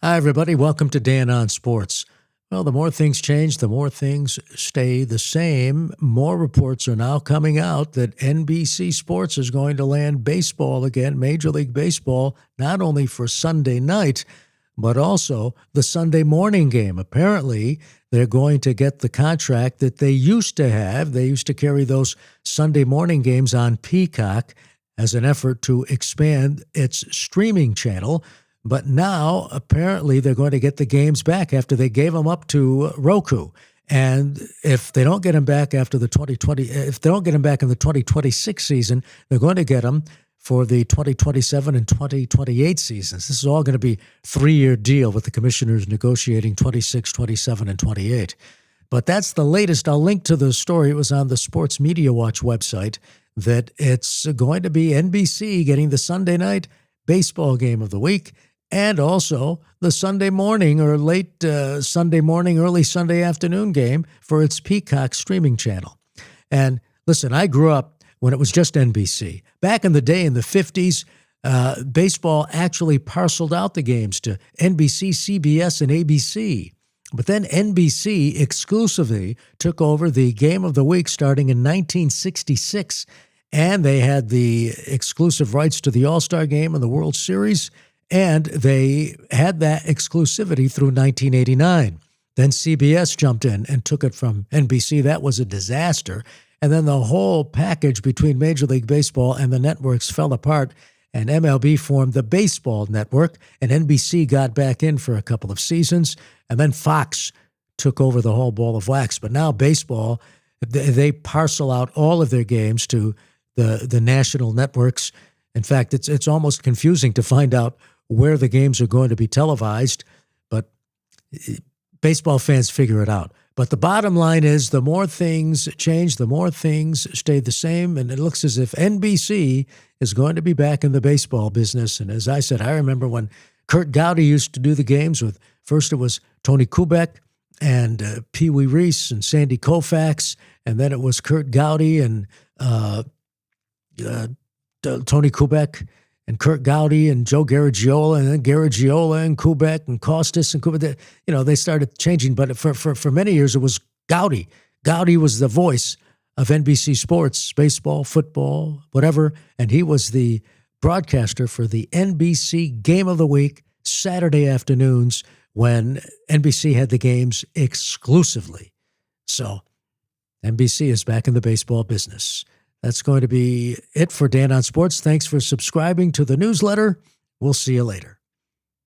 Hi, everybody. Welcome to Dan on Sports. Well, the more things change, the more things stay the same. More reports are now coming out that NBC Sports is going to land baseball again, Major League Baseball, not only for Sunday night, but also the Sunday morning game. Apparently, they're going to get the contract that they used to have. They used to carry those Sunday morning games on Peacock as an effort to expand its streaming channel. But now, apparently, they're going to get the games back after they gave them up to Roku. And if they don't get them back after the 2020, if they don't get them back in the 2026 season, they're going to get them for the 2027 and 2028 seasons. This is all going to be a 3-year deal with the commissioners negotiating 26, 27, and 28. But that's the latest. I'll link to the story. It was on the Sports Media Watch website that it's going to be NBC getting the Sunday night baseball game of the week, and also the Sunday morning or late Sunday morning, early Sunday afternoon game for its Peacock streaming channel. And listen, I grew up when it was just NBC. Back in the day in the 50s, baseball actually parceled out the games to NBC, CBS, and ABC. But then NBC exclusively took over the game of the week starting in 1966, and they had the exclusive rights to the All-Star Game and the World Series, and they had that exclusivity through 1989. Then CBS jumped in and took it from NBC. That was a disaster. And then the whole package between Major League Baseball and the networks fell apart, and MLB formed the Baseball Network, and NBC got back in for a couple of seasons, and then Fox took over the whole ball of wax. But now baseball, they parcel out all of their games to the national networks. In fact, it's almost confusing to find out where the games are going to be televised, but baseball fans figure it out. But the bottom line is the more things change, the more things stay the same, and it looks as if NBC is going to be back in the baseball business. And as I said, I remember when Kurt Gowdy used to do the games with, first it was Tony Kubek and Pee Wee Reese and Sandy Koufax, and then it was Kurt Gowdy and Tony Kubek and Kurt Gowdy and Joe Garagiola, and then Garagiola and Kubek and Costas and Kubek. They started changing, but for many years it was Gowdy. Gowdy was the voice of NBC Sports, baseball, football, whatever, and he was the broadcaster for the NBC Game of the Week Saturday afternoons when NBC had the games exclusively. So NBC is back in the baseball business. That's going to be it for Dan on Sports. Thanks for subscribing to the newsletter. We'll see you later.